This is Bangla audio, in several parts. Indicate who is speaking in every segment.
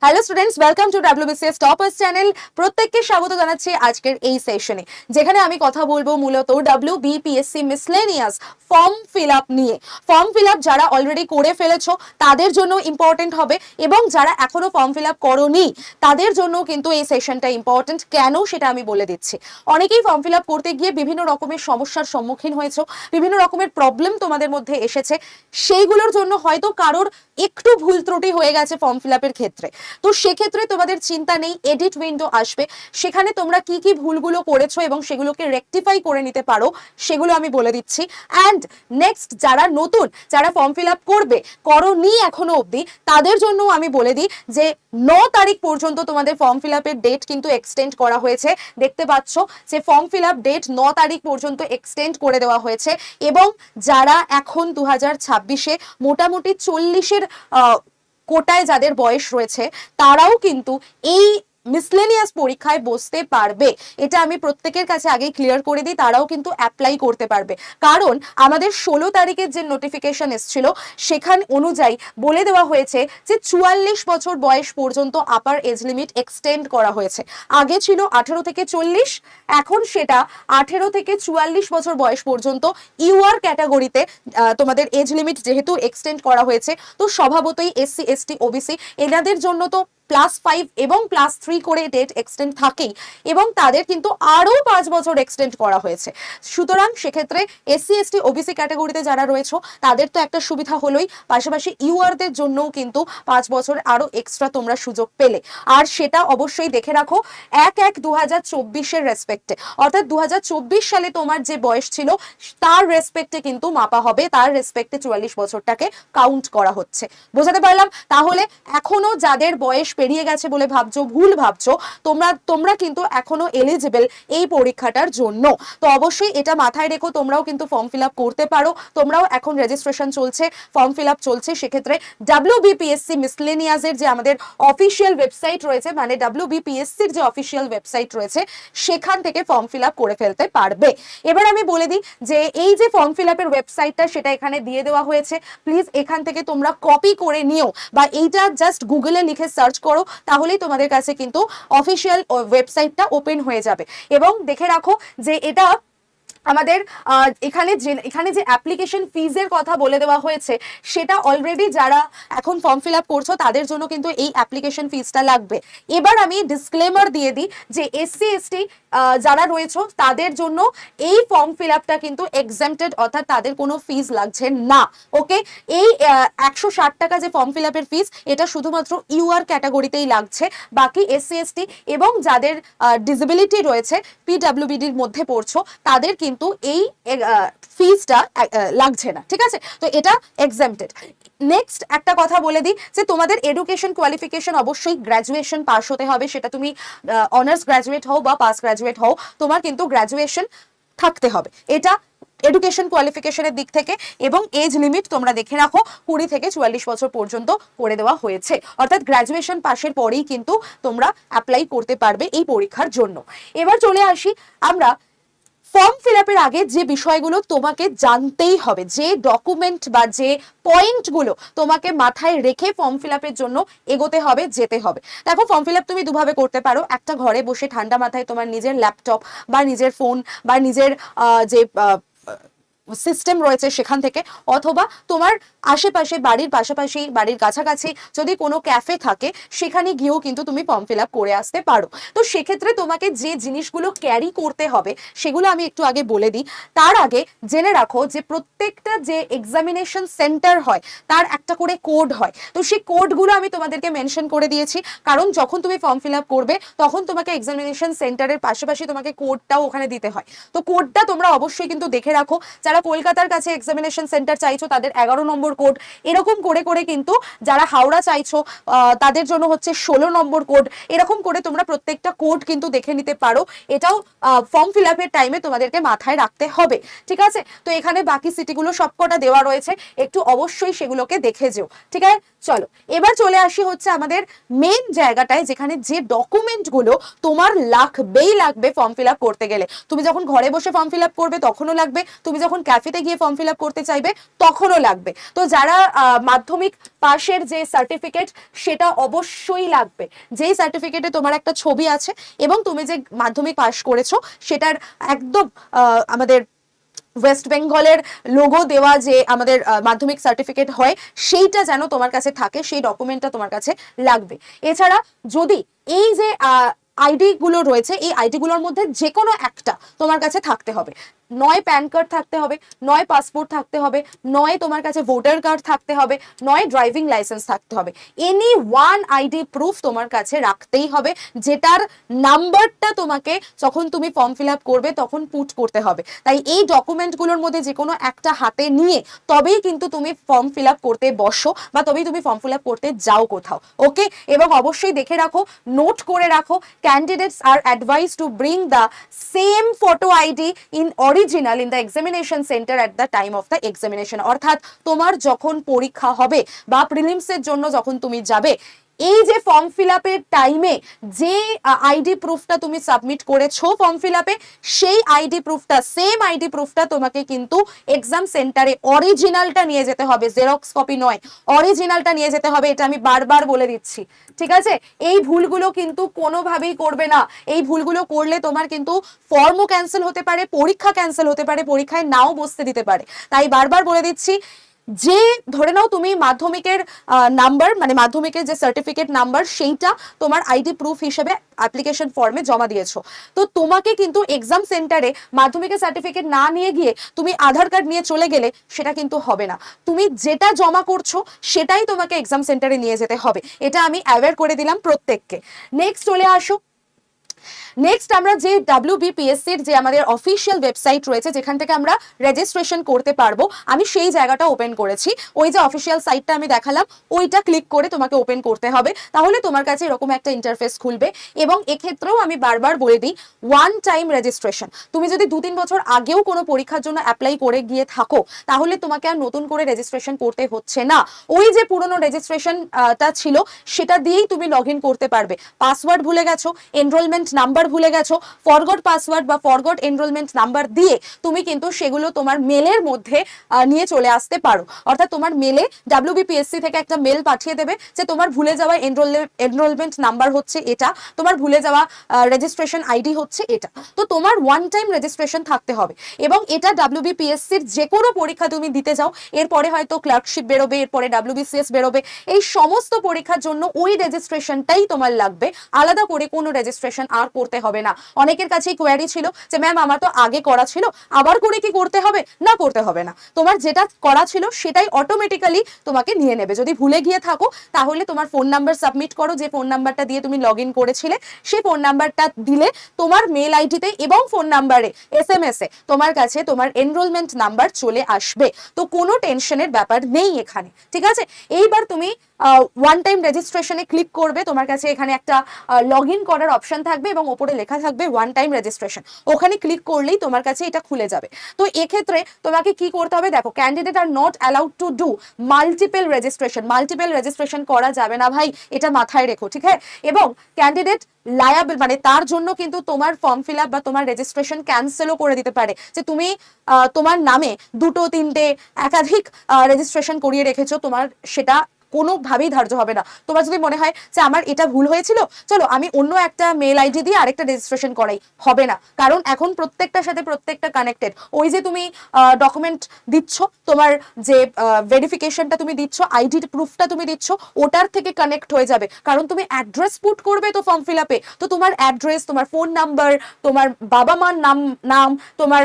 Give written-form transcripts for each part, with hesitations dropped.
Speaker 1: Hello students, welcome to WBCS toppers channel. প্রত্যেককে স্বাগত জানাচ্ছি আজকের এই সেশনে, যেখানে আমি কথা বলবো মূলত WBPSC miscellaneous form fill up নিয়ে। ফর্ম ফিল আপ যারা অলরেডি করে ফেলেছো তাদের জন্য ইম্পর্টেন্ট হবে, এবং যারা এখনো ফর্ম ফিল আপ করোনি তাদের জন্য কিন্তু এই সেশনটা ইম্পর্টেন্ট। কেন সেটা আমি বলে দিচ্ছি। অনেকেই ফর্ম ফিল আপ করতে গিয়ে বিভিন্ন রকমের সমস্যার সম্মুখীন হয়েছো, বিভিন্ন রকমের প্রবলেম তোমাদের মধ্যে এসেছে। সেইগুলোর জন্য হয়তো কারোর একটু ভুল ত্রুটি হয়ে গেছে ফর্ম ফিল আপের ক্ষেত্রে। তো সেক্ষেত্রে তোমাদের চিন্তা নেই, এডিট উইন্ডো আসবে, সেখানে তোমরা কি কি ভুলগুলো করেছো এবং সেগুলোকে রেকটিফাই করে নিতে পারো সেগুলো আমি বলে দিচ্ছি। অ্যান্ড নেক্সট, যারা নতুন, যারা ফর্ম ফিল আপ করবে, করোনি এখনো অবধি, তাদের জন্য আমি বলে দিই যে 9 তারিখ পর্যন্ত তোমাদের ফর্ম ফিল আপের ডেট কিন্তু এক্সটেন্ড করা হয়েছে। দেখতে পাচ্ছ যে ফর্ম ফিল আপ ডেট 9 তারিখ পর্যন্ত এক্সটেন্ড করে দেওয়া হয়েছে। এবং যারা এখন 2026-এ মোটামুটি 40-এর কোটায় যাদের বয়স রয়েছে, তারাও কিন্তু এই মিসলেনিয়াস পরীক্ষায় বসতে পারবে। এটা আমি প্রত্যেকের কাছে আগেই ক্লিয়ার করে দিই, তারাও কিন্তু অ্যাপ্লাই করতে পারবে। কারণ আমাদের 16 তারিখের যে নোটিফিকেশন এসেছিল সেখান অনুযায়ী বলে দেওয়া হয়েছে যে 44 বছর বয়স পর্যন্ত আপার এজ লিমিট এক্সটেন্ড করা হয়েছে। আগে ছিল 18 থেকে 40, এখন সেটা 18 থেকে 44 বছর বয়স পর্যন্ত ইউআর ক্যাটাগরিতে তোমাদের এজ লিমিট যেহেতু এক্সটেন্ড করা হয়েছে, তো স্বভাবতই SC ST OBC এনাদের জন্য তো +5 এবং +3 করে ডেট এক্সটেন্ড থাকেই, এবং তাদের কিন্তু আরো 5 বছর এক্সটেন্ড করা হয়েছে। সুতরাং সেক্ষেত্রে SC ST OBC ক্যাটাগরিতে যারা রয়েছে তাদের তো একটা সুবিধা হলোই, পাশাপাশি ইউআরদের জন্যও কিন্তু 5 বছর আরো এক্সট্রা তোমরা সুযোগ পেলে। আর সেটা অবশ্যই দেখে রাখো 1/1/2024-এর রেসপেক্টে, অর্থাৎ 2024 সালে তোমার যে বয়স ছিল তার রেসপেক্টে কিন্তু মাপা হবে, তার রেসপেক্টে 44 বছরটাকে কাউন্ট করা হচ্ছে। বোঝাতে পারলাম? তাহলে এখনো যাদের বয়স পেরিয়ে গেছে বলে ভাবছো, ভুল ভাবছো, তোমরা কিন্তু এখনো এলিজিবল এই পরীক্ষাটার জন্য। তো অবশ্যই এটা মাথায় রেখো, তোমরাও কিন্তু ফর্ম ফিল আপ করতে পারো। তোমরাও এখন রেজিস্ট্রেশন চলছে, ফর্ম ফিল আপ চলছে। সেক্ষেত্রে WBPSC মিসলেনিয়াসের যে আমাদের অফিসিয়াল ওয়েবসাইট রয়েছে, মানে WBPSCর যে অফিসিয়াল ওয়েবসাইট রয়েছে, সেখান থেকে ফর্ম ফিল আপ করে ফেলতে পারবে। এবার আমি বলে দিই যে এই যে ফর্ম ফিল আপের ওয়েবসাইটটা, সেটা এখানে দিয়ে দেওয়া হয়েছে। প্লিজ এখান থেকে তোমরা কপি করে নিও, বা এইটা জাস্ট গুগলে লিখে সার্চ করো, তাহলেই তোমাদের কাছে কিন্তু অফিসিয়াল ওয়েবসাইটটা ওপেন হয়ে যাবে। এবং দেখে রাখো যে এটা আমাদের এখানে যে অ্যাপ্লিকেশন ফিজের কথা বলে দেওয়া হয়েছে, সেটা অলরেডি যারা এখন ফর্ম ফিল আপ করছো তাদের জন্য কিন্তু এই অ্যাপ্লিকেশন ফিজটা লাগবে। এবার আমি ডিসক্লেমার দিয়ে দিই যে SC ST যারা রয়েছে তাদের জন্য এই ফর্ম ফিল আপটা কিন্তু এক্সাম্পটেড, অর্থাৎ তাদের কোনো ফিজ লাগছে না। ওকে, এই 160 টাকা যে ফর্ম ফিল আপের ফিজ, এটা শুধুমাত্র ইউআর ক্যাটাগরিতেই লাগছে। বাকি SC ST এবং যাদের ডিসেবিলিটি রয়েছে, PWBDর মধ্যে পড়ছো, তাদের কিন্তু এই ফিজটা লাগছে না। ঠিক আছে, তো এটা এক্সাম্পটেড। নেক্সট একটা কথা বলে দিই যে তোমাদের এডুকেশন কোয়ালিফিকেশন অবশ্যই গ্র্যাজুয়েশন পাস হতে হবে। সেটা তুমি অনার্স গ্র্যাজুয়েট হও বা পাস গ্র্যাজুয়েট হও, তোমার কিন্তু গ্র্যাজুয়েশন থাকতে হবে। এটা এডুকেশন কোয়ালিফিকেশনের দিক থেকে। এবং এজ লিমিট তোমরা দেখে রাখো 20 থেকে 44 বছর পর্যন্ত করে দেওয়া হয়েছে, অর্থাৎ গ্র্যাজুয়েশন পাশের পরেই কিন্তু তোমরা অ্যাপ্লাই করতে পারবে এই পরীক্ষার জন্য। এবার চলে আসি আমরা ফর্ম ফিল আপের আগে যে বিষয়গুলো তোমাকে জানতেই হবে, যে ডকুমেন্ট বা যে পয়েন্টগুলো তোমাকে মাথায় রেখে ফর্ম ফিল আপের জন্য এগোতে হবে, যেতে হবে। দেখো, ফর্ম ফিল আপ তুমি দুভাবে করতে পারো। একটা, ঘরে বসে ঠান্ডা মাথায় তোমার নিজের ল্যাপটপ বা নিজের ফোন বা নিজের যে সিস্টেম রয়েছে সেখান থেকে, অথবা তোমার আশেপাশে বাড়ির পাশাপাশি, বাড়ির কাছাকাছি যদি কোনো ক্যাফে থাকে, সেখানে গিয়েও কিন্তু তুমি ফর্ম ফিল আপ করে আসতে পারো। তো সেক্ষেত্রে তোমাকে যে জিনিসগুলো ক্যারি করতে হবে সেগুলো আমি একটু আগে বলে দিই। তার আগে জেনে রাখো যে প্রত্যেকটা যে এক্সামিনেশন সেন্টার হয় তার একটা করে কোড হয়। তো সেই কোডগুলো আমি তোমাদেরকে মেনশন করে দিয়েছি, কারণ যখন তুমি ফর্ম ফিল আপ করবে তখন তোমাকে এক্সামিনেশন সেন্টারের পাশাপাশি তোমাকে কোডটাও ওখানে দিতে হয়। তো কোডটা তোমরা অবশ্যই কিন্তু দেখে রাখো। যারা কলকাতার কাছে এক্সামিনেশন সেন্টার চাইছো তাদের 11 নম্বর কোড, এরকম করে করে কিন্তু যারা হাওড়া চাইছো তাদের জন্য হচ্ছে 16 নম্বর কোড। এরকম করে তোমরা প্রত্যেকটা কোড কিন্তু দেখে নিতে পারো। এটাও ফর্ম ফিল আপের টাইমে তোমাদেরকে মাথায় রাখতে হবে। ঠিক আছে, তো এখানে বাকি সিটিগুলো সবকটা দেওয়া রয়েছে, একটু অবশ্যই সেগুলোকে দেখে যেও। ঠিক আছে, চলো এবার চলে আসি হচ্ছে আমাদের মেন জায়গাটায়, যেখানে যে ডকুমেন্টগুলো তোমার লাগবেই লাগবে ফর্ম ফিল আপ করতে গেলে। তুমি যখন ঘরে বসে ফর্ম ফিল আপ করবে তখনও লাগবে, তুমি যখন ক্যাফেতে গিয়ে ফর্ম ফিল আপ করতে চাইবে তখনও লাগবে। তো যারা মাধ্যমিক পাশের যে সার্টিফিকেট সেটা অবশ্যই লাগবে, যেই সার্টিফিকেটে তোমার একটা ছবি আছে এবং তুমি যে মাধ্যমিক পাশ করেছো সেটার একদম আমাদের ওয়েস্ট বেঙ্গলের লোগো দেওয়া যে আমাদের মাধ্যমিক সার্টিফিকেট হয় সেইটা যেন তোমার কাছে থাকে, সেই ডকুমেন্টটা তোমার কাছে লাগবে। এছাড়া যদি এই যে আইডি গুলো রয়েছে এই আইডি গুলোর মধ্যে যে কোনো একটা তোমার কাছে থাকতে হবে, নয় প্যান কার্ড থাকতে হবে, নয় পাসপোর্ট থাকতে হবে, নয় তোমার কাছে ভোটার কার্ড থাকতে হবে, নয় ড্রাইভিং লাইসেন্স থাকতে হবে, এনি ওয়ান আইডি প্রুফ তোমার কাছে রাখতেই হবে, যেটার নাম্বারটা তোমাকে যখন তুমি ফর্ম ফিল আপ করবে তখন পুট করতে হবে। তাই এই ডকুমেন্টগুলোর মধ্যে যে কোনো একটা হাতে নিয়ে তবেই কিন্তু তুমি ফর্ম ফিল আপ করতে বসো বা তবেই তুমি ফর্ম ফিল আপ করতে যাও কোথাও, ওকে। এবং অবশ্যই দেখে রাখো, নোট করে রাখো, candidates are advised to bring the same photo ID in original in the examination center at the time of the examination। অর্থাৎ তোমার যখন পরীক্ষা হবে বা প্রিলিমসের জন্য যখন তুমি যাবে, এই যে ফর্ম ফিল আপের টাইমে যে আইডি প্রুফটা তুমি সাবমিট করেছো ফর্ম ফিল আপে, সেই আইডি প্রুফটা, সেম আইডি প্রুফটা তোমাকে কিন্তু এক্সাম সেন্টারে অরিজিনালটা নিয়ে যেতে হবে, জেরক্স কপি নয়, অরিজিনালটা নিয়ে যেতে হবে। এটা আমি বারবার বলে দিচ্ছি, ঠিক আছে? এই ভুলগুলো কিন্তু কোনোভাবেই করবে না। এই ভুলগুলো করলে তোমার কিন্তু ফর্মও ক্যান্সেল হতে পারে, পরীক্ষা ক্যান্সেল হতে পারে, পরীক্ষায় নাও বসতে দিতে পারে। তাই বারবার বলে দিচ্ছি, যে ধরে নাও তুমি মাধ্যমিকের নাম্বার, মানে মাধ্যমিকের যে সার্টিফিকেট নাম্বার সেইটা তোমার আইডি প্রুফ হিসেবে অ্যাপ্লিকেশন ফর্মে জমা দিয়েছো, তো তোমাকে কিন্তু এক্সাম সেন্টারে মাধ্যমিকের সার্টিফিকেট না নিয়ে গিয়ে তুমি আধার কার্ড নিয়ে চলে গেলে সেটা কিন্তু হবে না। তুমি যেটা জমা করছো সেটাই তোমাকে এক্সাম সেন্টারে নিয়ে যেতে হবে, এটা আমি অ্যাওয়্যার করে দিলাম প্রত্যেককে। নেক্সট চলে আসো। নেক্সট আমরা যে WBPSCর যে আমাদের অফিসিয়াল ওয়েবসাইট রয়েছে যেখান থেকে আমরা রেজিস্ট্রেশন করতে পারবো, আমি সেই জায়গাটা ওপেন করেছি। ওই যে অফিসিয়াল সাইটটা আমি দেখালাম ওইটা ক্লিক করে তোমাকে ওপেন করতে হবে, তাহলে তোমার কাছে এরকম একটা ইন্টারফেস খুলবে। এবং এক্ষেত্রেও আমি বারবার বলে দিই, ওয়ান টাইম রেজিস্ট্রেশন। তুমি যদি 2-3 বছর আগেও কোনো পরীক্ষার জন্য অ্যাপ্লাই করে গিয়ে থাকো তাহলে তোমাকে আর নতুন করে রেজিস্ট্রেশন করতে হচ্ছে না। ওই যে পুরনো রেজিস্ট্রেশনটা ছিল সেটা দিয়েই তুমি লগ ইন করতে পারবে। পাসওয়ার্ড ভুলে গেছো, এনরোলমেন্ট নাম্বার ভুলে গেছো, ফরগট পাসওয়ার্ড বা ফরগট এনরোলমেন্ট নাম্বার দিয়ে তুমি কিন্তু সেগুলো তোমার মেলের মধ্যে নিয়ে চলে আসতে পারো। অর্থাৎ তোমার মেলে WBPSC থেকে একটা মেল পাঠিয়ে দেবে যে তোমার ভুলে যাওয়া এনরোলমেন্ট নাম্বার হচ্ছে এটা, তোমার ভুলে যাওয়া রেজিস্ট্রেশন আইডি হচ্ছে এটা। তো তোমার ওয়ান টাইম রেজিস্ট্রেশন থাকতে হবে এবং এটা WBPSCর যে কোনো পরীক্ষা তুমি দিতে যাও, এরপরে হয়তো ক্লার্কশিপ বেরোবে, এরপরে WBCS বেরোবে, এই সমস্ত পরীক্ষার জন্য ওই রেজিস্ট্রেশনটাই তোমার লাগবে, আলাদা করে কোনো রেজিস্ট্রেশন আর করতে হবে না। অনেকের কাছেই কোয়ারি ছিল যে ম্যাম আমার তো আগে করা ছিল, আবার করে কি করতে হবে? না, করতে হবে না। তোমার যেটা করা ছিল সেটাই অটোমেটিক্যালি তোমাকে নিয়ে নেবে। যদি ভুলে গিয়ে থাকো তাহলে তোমার ফোন নাম্বার সাবমিট করো, যে ফোন নাম্বারটা দিয়ে তুমি লগ ইন করেছিলে সেই ফোন নাম্বারটা দিলে তোমার মেল আইডিতে এবং ফোন নাম্বারে SMS এ তোমার কাছে তোমার এনরোলমেন্ট নাম্বার চলে আসবে। তো কোনো টেনশনের ব্যাপার নেই এখানে, ঠিক আছে? এইবার তুমি ওয়ান টাইম রেজিস্ট্রেশনে ক্লিক করবে, তোমার কাছে এখানে একটা লগ ইন করার অপশন থাকবে এবং ওপরে লেখা থাকবে ওয়ান টাইম রেজিস্ট্রেশন। ওখানে ক্লিক করলেই তোমার কাছে এটা খুলে যাবে। তো এক্ষেত্রে তোমাকে কি করতে হবে দেখো, candidate are not allowed to do multiple registration. Multiple registration করা যাবে না ভাই, এটা মাথায় রেখো, ঠিক আছে? এবং ক্যান্ডিডেট লায়াবল, মানে তার জন্য কিন্তু তোমার ফর্ম ফিল আপ বা তোমার রেজিস্ট্রেশন ক্যান্সেলও করে দিতে পারে। যে তুমি তোমার নামে 2-3টে একাধিক রেজিস্ট্রেশন করিয়ে রেখেছো, তোমার সেটা কোনোভাবেই ধার্য হবে না। তোমার যদি মনে হয় যে আমার এটা ভুল হয়েছিল, চলো আমি অন্য একটা মেল আইডি দিয়ে আরেকটা রেজিস্ট্রেশন করাই, হবে না। কারণ এখন প্রত্যেকটার সাথে প্রত্যেকটা কানেক্টেড। ওই যে তুমি ডকুমেন্ট দিচ্ছ, তোমার যে ভেরিফিকেশনটা তুমি দিচ্ছ, আইডি প্রুফটা তুমি দিচ্ছ, ওটার থেকে কানেক্ট হয়ে যাবে। কারণ তুমি অ্যাড্রেস পুট করবে তো ফর্ম ফিল আপে, তো তোমার অ্যাড্রেস, তোমার ফোন নাম্বার, তোমার বাবা মার নাম, তোমার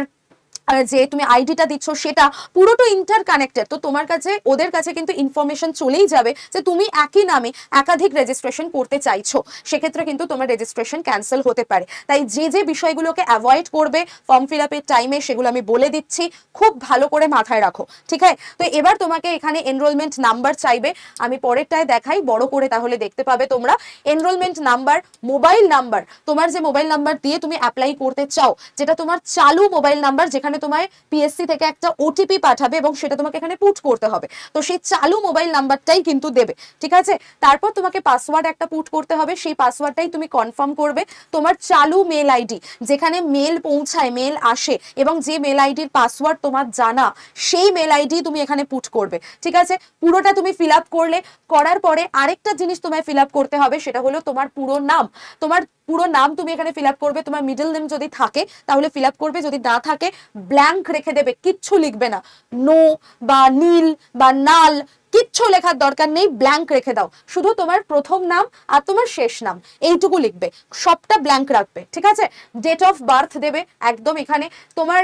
Speaker 1: যে তুমি আইডিটা দিচ্ছ সেটা পুরোটা ইন্টার কানেক্টেড। তো তোমার কাছে, ওদের কাছে কিন্তু ইনফরমেশন চলেই যাবে যে তুমি একই নামে একাধিক রেজিস্ট্রেশন করতে চাইছো, সেক্ষেত্রে কিন্তু তোমার রেজিস্ট্রেশন ক্যান্সেল হতে পারে। তাই যে যে বিষয়গুলোকে অ্যাভয়েড করবে ফর্ম ফিল আপের টাইমে সেগুলো আমি বলে দিচ্ছি, খুব ভালো করে মাথায় রাখো, ঠিক আছে? তো এবার তোমাকে এখানে এনরোলমেন্ট নাম্বার চাইবে, আমি পরেরটায় দেখাই বড় করে, তাহলে দেখতে পাবে তোমরা। এনরোলমেন্ট নাম্বার, মোবাইল নাম্বার, তোমার যে মোবাইল নাম্বার দিয়ে তুমি অ্যাপ্লাই করতে চাও, যেটা তোমার চালু মোবাইল নাম্বার, যেখানে তোমায় পিএসসি থেকে একটা ওটিপি পাঠাবে এবং সেটা তোমাকে এখানে পুট করতে হবে। তো সেই চালু মোবাইল নাম্বারটাই কিন্তু দেবে, ঠিক আছে। তারপর তোমাকে পাসওয়ার্ড একটা পুট করতে হবে, সেই পাসওয়ার্ডটাই তুমি কনফার্ম করবে। তোমার চালু মেল আইডি, যেখানে মেল পৌঁছায়, মেল আসে এবং যে মেল আইডির পাসওয়ার্ড তোমার জানা, সেই মেল আইডি তুমি এখানে পুট করবে, ঠিক আছে। পুরোটা তুমি ফিল আপ করলে, করার পরে আরেকটা জিনিস তোমায় ফিল আপ করতে হবে, সেটা হলো তোমার পুরো নাম। তোমার পুরো নাম তুমি এখানে ফিল আপ করবে। তোমার মিডল নেম যদি থাকে তাহলে ফিল আপ করবে, যদি না থাকে ব্ল্যাঙ্ক রেখে দেবে, কিচ্ছু লিখবে না। নো বা নীল বা নাল কিচ্ছু লেখার দরকার নেই, ব্ল্যাঙ্ক রেখে দাও। শুধু তোমার প্রথম নাম আর তোমার শেষ নাম এইটুকু লিখবে, সবটা ব্ল্যাঙ্ক রাখবে, ঠিক আছে। ডেট অফ বার্থ দেবে একদম এখানে। তোমার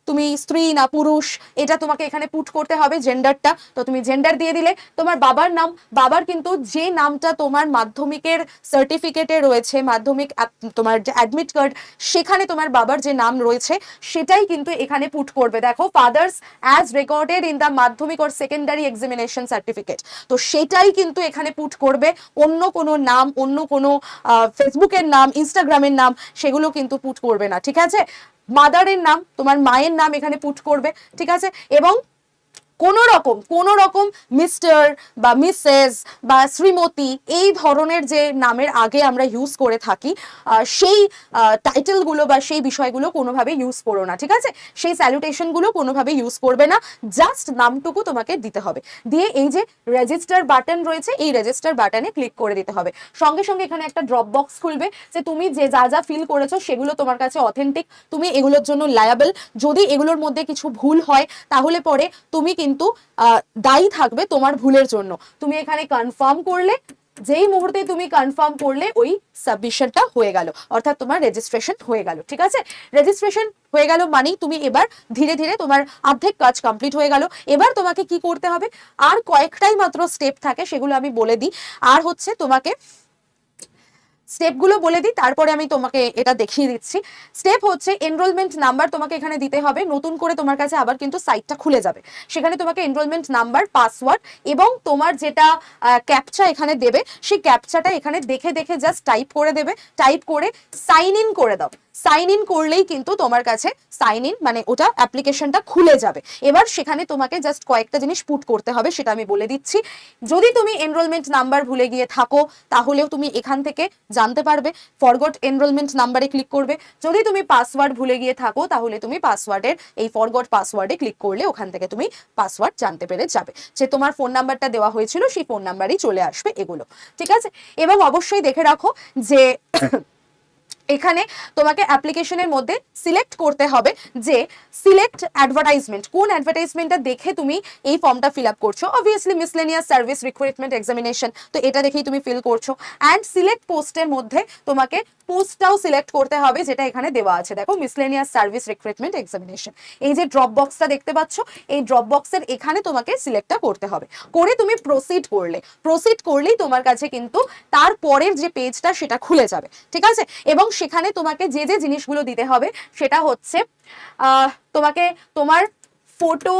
Speaker 1: তুমি স্ত্রী না পুরুষ এটা তোমাকে এখানে পুট করতে হবে, জেন্ডারটা। তো তুমি জেন্ডার দিয়ে দিলে। তোমার বাবার নাম, বাবার কিন্তু যে নামটা তোমার মাধ্যমিকের সার্টিফিকেটে রয়েছে, মাধ্যমিক তোমার যে অ্যাডমিট কার্ড, সেখানে তোমার বাবার যে নাম রয়েছে সেটাই কিন্তু এখানে পুট করবে। দেখো, father's as recorded in the মাধ্যমিক অর সেকেন্ডারি এক্সামিনেশন সার্টিফিকেট, তো সেটাই কিন্তু এখানে পুট করবে। অন্য কোনো নাম, অন্য কোনো ফেসবুকের নাম, ইনস্টাগ্রামের নাম, সেগুলো কিন্তু পুট করবে না, ঠিক আছে। মাদারের নাম, তোমার মায়ের নাম এখানে পুট করবে, ঠিক আছে। এবং কোনো রকম মিস্টার বা মিসেস বা শ্রীমতী এই ধরনের যে নামের আগে আমরা ইউজ করে থাকি, সেই টাইটেলগুলো বা সেই বিষয়গুলো কোনোভাবে ইউজ করো না, ঠিক আছে। সেই স্যালুটেশনগুলো কোনোভাবে ইউজ করবে না, জাস্ট নামটুকু তোমাকে দিতে হবে। দিয়ে এই যে রেজিস্টার বাটন রয়েছে, এই রেজিস্টার বাটনে ক্লিক করে দিতে হবে। সঙ্গে সঙ্গে এখানে একটা ড্রপ বক্স খুলবে, যে তুমি যে যা যা ফিল করেছো সেগুলো তোমার কাছে অথেন্টিক, তুমি এগুলোর জন্য লায়াবল। যদি এগুলোর মধ্যে কিছু ভুল হয় তাহলে পরে তুমি কিন্তু দায়ী থাকবে তোমার ভুলের জন্য। তুমি এখানে কনফার্ম করলে, যেই মুহূর্তে তুমি কনফার্ম করলে ওই সাবমিশনটা হয়ে গেল, অর্থাৎ তোমার রেজিস্ট্রেশন হয়ে গেল, ঠিক আছে। রেজিস্ট্রেশন হয়ে গেল মানেই তুমি এবার ধীরে ধীরে তোমার অর্ধেক কাজ কমপ্লিট হয়ে গেল। এবার তোমাকে কি করতে হবে, আর কয়েকটাই মাত্র স্টেপ থাকে, সেগুলো আমি বলে দিই। আর হচ্ছে তোমাকে স্টেপগুলো বলে দিই, তারপরে আমি তোমাকে এটা দেখিয়ে দিচ্ছি। স্টেপ হচ্ছে এনরোলমেন্ট নাম্বার তোমাকে এখানে দিতে হবে। নতুন করে তোমার কাছে আবার কিন্তু সাইটটা খুলে যাবে, সেখানে তোমাকে এনরোলমেন্ট নাম্বার, পাসওয়ার্ড এবং তোমার যেটা ক্যাপচা এখানে দেবে, সেই ক্যাপচাটা এখানে দেখে দেখে জাস্ট টাইপ করে দেবে। টাইপ করে সাইন ইন করে দাও। সাইন ইন করলেই কিন্তু তোমার কাছে সাইন ইন মানে ওটা অ্যাপ্লিকেশনটা খুলে যাবে। এবার সেখানে তোমাকে জাস্ট কয়েকটা জিনিস পুট করতে হবে, সেটা আমি বলে দিচ্ছি। যদি তুমি এনরোলমেন্ট নাম্বার ভুলে গিয়ে থাকো তাহলেও তুমি এখান থেকে জানতে পারবে, ফরগট এনরোলমেন্ট নাম্বারে ক্লিক করবে। যদি তুমি পাসওয়ার্ড ভুলে গিয়ে থাকো তাহলে তুমি পাসওয়ার্ডের এই ফরগট পাসওয়ার্ডে ক্লিক করলে ওখান থেকে তুমি পাসওয়ার্ড জানতে পেরে যাবে। যে তোমার ফোন নাম্বারটা দেওয়া হয়েছিল সেই ফোন নাম্বারই চলে আসবে এগুলো, ঠিক আছে। এবং অবশ্যই দেখে রাখো যে এখানে তোমাকে অ্যাপ্লিকেশনের মধ্যে সিলেক্ট করতে হবে যে সিলেক্ট অ্যাডভার্টাইজমেন্ট, কোন অ্যাডভার্টাইজমেন্টটা দেখে তুমি এই ফর্মটা ফিল আপ করছো। Obviously miscellaneous service recruitment examination, তো এটা দেখেই তুমি ফিল করছো। অ্যান্ড সিলেক্ট পোস্টের মধ্যে তোমাকে পোস্টটাও সিলেক্ট করতে হবে, যেটা এখানে দেওয়া আছে। দেখো, মিসলেনিয়াস সার্ভিস রিক্রুটমেন্ট এক্সামিনেশন, এই যে ড্রপ বক্সটা দেখতে পাচ্ছ, এই ড্রপ বক্সের এখানে তোমাকে সিলেক্টটা করতে হবে। করে তুমি প্রসিড করলেই তোমার কাছে কিন্তু তারপরের যে পেজটা সেটা খুলে যাবে, ঠিক আছে। এবং সেখানে তোমাকে যে যে জিনিসগুলো দিতে হবে সেটা হচ্ছে তোমাকে তোমার ফটো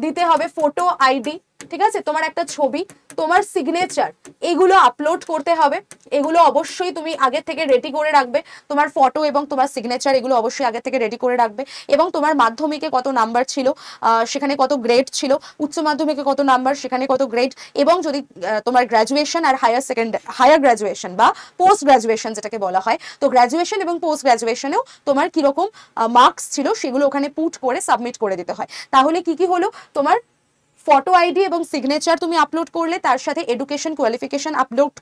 Speaker 1: দিতে হবে, ফটো আইডি, ঠিক আছে, তোমার একটা ছবি, তোমার সিগনেচার, এগুলো আপলোড করতে হবে। এগুলো অবশ্যই তুমি আগে থেকে রেডি করে রাখবে। তোমার ফটো এবং তোমার সিগনেচার এগুলো অবশ্যই আগে থেকে রেডি করে রাখবে। এবং তোমার মাধ্যমিকে কত নাম্বার ছিল, সেখানে কত গ্রেড ছিল, উচ্চ মাধ্যমিকে কত নাম্বার, সেখানে কত গ্রেড, এবং যদি তোমার গ্র্যাজুয়েশন আর হায়ার গ্র্যাজুয়েশন বা পোস্ট গ্র্যাজুয়েশন যেটাকে বলা হয়, তো গ্র্যাজুয়েশন এবং পোস্ট গ্র্যাজুয়েশনেও তোমার কিরকম মার্কস ছিল সেগুলো ওখানে পুট করে সাবমিট করে দিতে হয়। তাহলে কি কি হলো, তোমার ফটো আইডি এবং সিগনেচার তুমি আপলোড করলে, তার সাথে এডুকেশন কোয়ালিফিকেশন আপলোড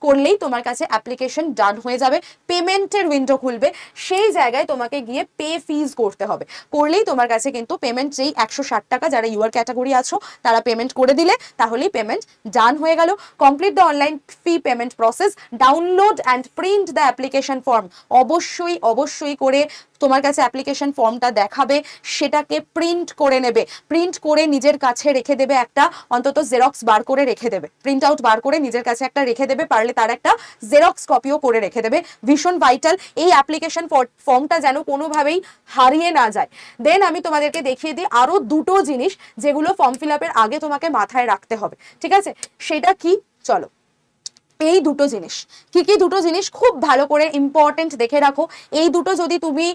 Speaker 1: করলেই তোমার কাছে অ্যাপ্লিকেশন ডান হয়ে যাবে। পেমেন্টের উইন্ডো খুলবে, সেই জায়গায় তোমাকে গিয়ে পে ফিজ করতে হবে। করলেই তোমার কাছে কিন্তু পেমেন্ট, যেই 160 টাকা যারা ইউআর ক্যাটাগরি আছো তারা পেমেন্ট করে দিলে তাহলেই পেমেন্ট ডান হয়ে গেল। Complete the online fee payment process, download and print the application form. অবশ্যই করে তোমার কাছে অ্যাপ্লিকেশন ফর্মটা দেখাবে, সেটাকে প্রিন্ট করে নেবে। প্রিন্ট করে নিজের কাছে রেখে দেবে, একটা অন্তত জেরক্স বার করে রেখে দেবে, প্রিন্ট আউট বার করে নিজের কাছে একটা রেখে দেবে, পারলে তার একটা জেরক্স কপিও করে রেখে দেবে। ভীষণ ভাইটাল, এই অ্যাপ্লিকেশন ফর্মটা যেন কোনোভাবেই হারিয়ে না যায়। দেন আমি তোমাদেরকে দেখিয়ে দিই আরো দুটো জিনিস যেগুলো ফর্ম ফিল আপের আগে তোমাকে মাথায় রাখতে হবে, ঠিক আছে। সেটা কি, চলো এই দুটো জিনিস, কি দুটো জিনিস খুব ভালো করে ইম্পর্টেন্ট দেখে রাখো। এই দুটো যদি তুমি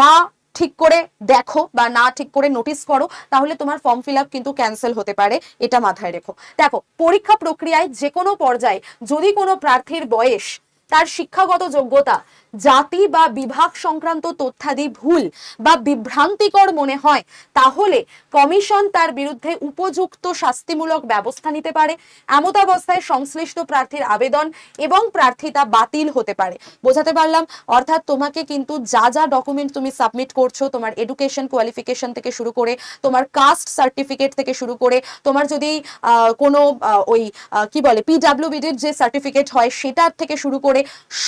Speaker 1: না ঠিক করে দেখো বা না ঠিক করে নোটিস করো, তাহলে তোমার ফর্ম ফিল আপ কিন্তু ক্যান্সেল হতে পারে, এটা মাথায় রেখো। দেখো, পরীক্ষা প্রক্রিয়ায় যে কোনো পর্যায়ে যদি কোনো প্রার্থীর বয়স, তার শিক্ষাগত যোগ্যতা, জাতি বা বিভাগ সংক্রান্ত তথ্যাদি ভুল বা বিভ্রান্তিকর মনে হয়, তাহলে কমিশন তার বিরুদ্ধে উপযুক্ত শাস্তিমূলক ব্যবস্থা নিতে পারে। এমতাবস্থায় সংশ্লিষ্ট প্রার্থীর আবেদন এবং প্রার্থিতা বাতিল হতে পারে। বোঝাতে পারলাম? অর্থাৎ তোমাকে কিন্তু যা যা ডকুমেন্ট তুমি সাবমিট করছো, তোমার এডুকেশন কোয়ালিফিকেশন থেকে শুরু করে, তোমার কাস্ট সার্টিফিকেট থেকে শুরু করে, তোমার যদি কোনো ওই কি বলে পিডাব্লিউবিডির যে সার্টিফিকেট হয় সেটার থেকে শুরু করে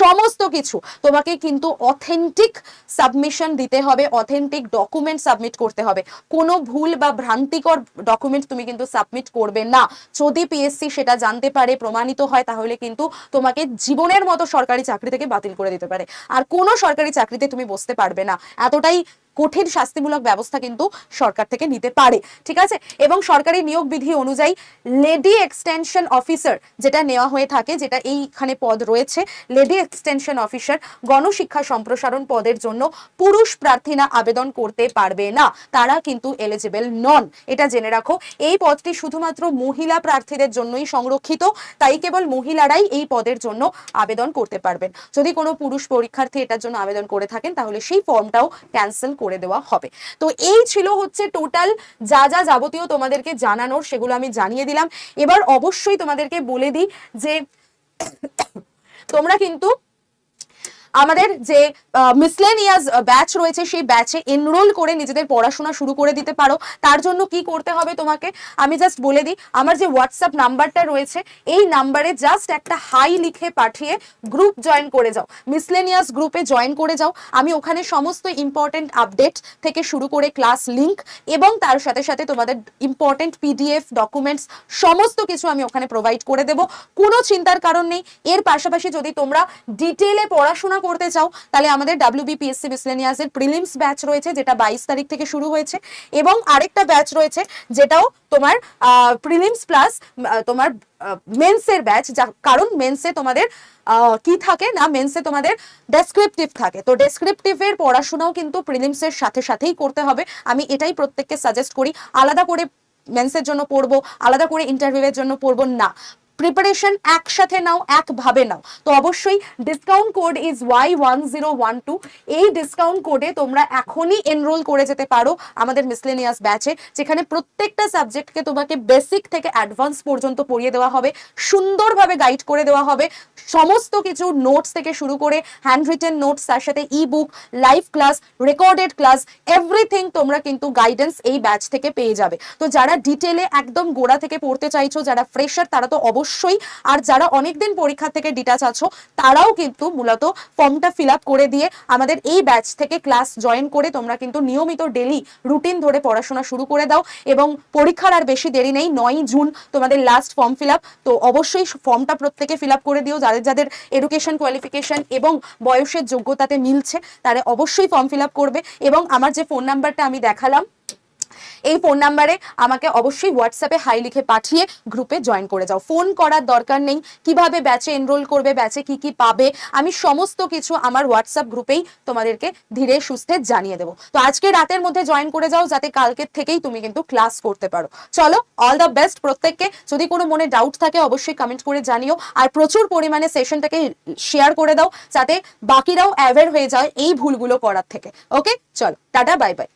Speaker 1: সমস্ত কিছু তোমাকে কিন্তু অথেন্টিক সাবমিশন দিতে হবে, অথেন্টিক ডকুমেন্ট সাবমিট করতে হবে। কোনো ভুল বা ভ্রান্তিকর ডকুমেন্ট তুমি কিন্তু সাবমিট করবে না। যদি পিএসসি সেটা জানতে পারে, প্রমাণিত হয়, তাহলে কিন্তু তোমাকে জীবনের মতো সরকারি চাকরি থেকে বাতিল করে দিতে পারে, আর কোনো সরকারি চাকরিতে তুমি বসতে পারবে না। এতটাই কঠিন শাস্তিমূলক ব্যবস্থা কিন্তু সরকার থেকে নিতে পারে, ঠিক আছে। এবং সরকারি নিয়োগ বিধি অনুযায়ী লেডি এক্সটেনশন অফিসার যেটা নেওয়া হয়ে থাকে, যেটা এইখানে পদ রয়েছে লেডি এক্সটেনশন অফিসার, গণশিক্ষা সম্প্রসারণ পদের জন্য পুরুষ প্রার্থীরা আবেদন করতে পারবে না, তারা কিন্তু এলিজিবল নন, এটা জেনে রাখো। এই পদটি শুধুমাত্র মহিলা প্রার্থীদের জন্যই সংরক্ষিত, তাই কেবল মহিলারাই এই পদের জন্য আবেদন করতে পারবেন। যদি কোনো পুরুষ পরীক্ষার্থী এটার জন্য আবেদন করে থাকেন, তাহলে সেই ফর্মটাও ক্যান্সেল করে দেওয়া হবে। তো এই ছিল হচ্ছে টোটাল যা যা যাবতীয় তোমাদেরকে জানানোর, সেগুলো আমি জানিয়ে দিলাম। এবার অবশ্যই তোমাদেরকে বলে দিই যে তোমরা কিন্তু আমাদের যে মিসলেনিয়াস ব্যাচ রয়েছে সেই ব্যাচে এনরোল করে নিজেদের পড়াশোনা শুরু করে দিতে পারো। তার জন্য কি করতে হবে তোমাকে আমি জাস্ট বলে দিই। আমার যে হোয়াটসঅ্যাপ নাম্বারটা রয়েছে, এই নাম্বারে জাস্ট একটা হাই লিখে পাঠিয়ে গ্রুপ জয়েন করে যাও, মিসলেনিয়াস গ্রুপে জয়েন করে যাও। আমি ওখানে সমস্ত ইম্পর্টেন্ট আপডেট থেকে শুরু করে ক্লাস লিঙ্ক এবং তার সাথে সাথে তোমাদের ইম্পর্টেন্ট পিডিএফ ডকুমেন্টস সমস্ত কিছু আমি ওখানে প্রোভাইড করে দেব, কোনো চিন্তার কারণ নেই। এর পাশাপাশি যদি তোমরা ডিটেইলে পড়াশোনা করতে চাও, তাহলে আমাদের WBPSC মিসলেনিয়াসের প্রিলিমস ব্যাচ রয়েছে, যেটা 22 তারিখ থেকে শুরু হয়েছে, এবং আরেকটা ব্যাচ রয়েছে যেটাও তোমার প্রিলিমস প্লাস তোমার মেন্সের ব্যাচ, কারণ মেন্সে তোমাদের কি থাকে না, মেন্সে তোমাদের ডেসক্রিপটিভ থাকে, তো ডেসক্রিপটিভের পড়াশোনাও কিন্তু প্রিলিমসের সাথে সাথেই করতে হবে। আমি এটাই প্রত্যেককে সাজেস্ট করি, আলাদা করে মেন্সের জন্য পড়বো, আলাদা করে ইন্টারভিউয়ের জন্য পড়বো না, প্রিপারেশন একসাথে নাও, একভাবে নাও। তো অবশ্যই ডিসকাউন্ট কোড ইজ Y1012, এই ডিসকাউন্ট কোডে তোমরা এখনই এনরোল করে যেতে পারো আমাদের মিসলেনিয়াস ব্যাচে, যেখানে প্রত্যেকটা সাবজেক্টকে তোমাকে বেসিক থেকে অ্যাডভান্স পর্যন্ত পড়িয়ে দেওয়া হবে, সুন্দরভাবে গাইড করে দেওয়া হবে, সমস্ত কিছু নোটস থেকে শুরু করে হ্যান্ড রিটেন নোটস, তার সাথে e book, live class, recorded class, everything তোমরা কিন্তু গাইডেন্স এই ব্যাচ থেকে পেয়ে যাবে। তো যারা ডিটেলে একদম গোড়া থেকে পড়তে চাইছো, যারা ফ্রেশার, তারা তো অবশ্যই, আর যারা অনেকদিন পরীক্ষা থেকে ডিটাচ আছো, তারাও কিন্তু মূলত ফর্মটা ফিল আপ করে দিয়ে আমাদের এই ব্যাচ থেকে ক্লাস জয়েন করে তোমরা কিন্তু নিয়মিত ডেলি রুটিন ধরে পড়াশোনা শুরু করে দাও। এবং পরীক্ষার আর বেশি দেরি নেই, 9ই জুন তোমাদের লাস্ট ফর্ম ফিল আপ। তো অবশ্যই ফর্মটা প্রত্যেকে ফিল আপ করে দিও, যাদের যাদের এডুকেশন কোয়ালিফিকেশন এবং বয়সের যোগ্যতাতে মিলছে তারা অবশ্যই ফর্ম ফিল আপ করবে। এবং আমার যে ফোন নাম্বারটা আমি দেখালাম, এই ফোন নাম্বারে আমাকে অবশ্যই হোয়াটসঅ্যাপে হাই লিখে পাঠিয়ে গ্রুপে জয়েন করে যাও। ফোন করার দরকার নেই, কিভাবে ব্যাচে এনরোল করবে, ব্যাচে কি কি পাবে, আমি সমস্ত কিছু আমার হোয়াটসঅ্যাপ গ্রুপেই তোমাদেরকে ধীরে সুস্থে জানিয়ে দেবো। তো আজকে রাতের মধ্যে জয়েন করে যাও, যাতে কালকের থেকেই তুমি কিন্তু ক্লাস করতে পারো। চলো, অল দ্য বেস্ট প্রত্যেককে। যদি কোনো মনে ডাউট থাকে অবশ্যই কমেন্ট করে জানিও, আর প্রচুর পরিমাণে সেশনটাকে শেয়ার করে দাও, যাতে বাকিরাও অ্যাওয়্যার হয়ে যায় এই ভুলগুলো করার থেকে। ওকে, চলো, টাটা, বাই বাই।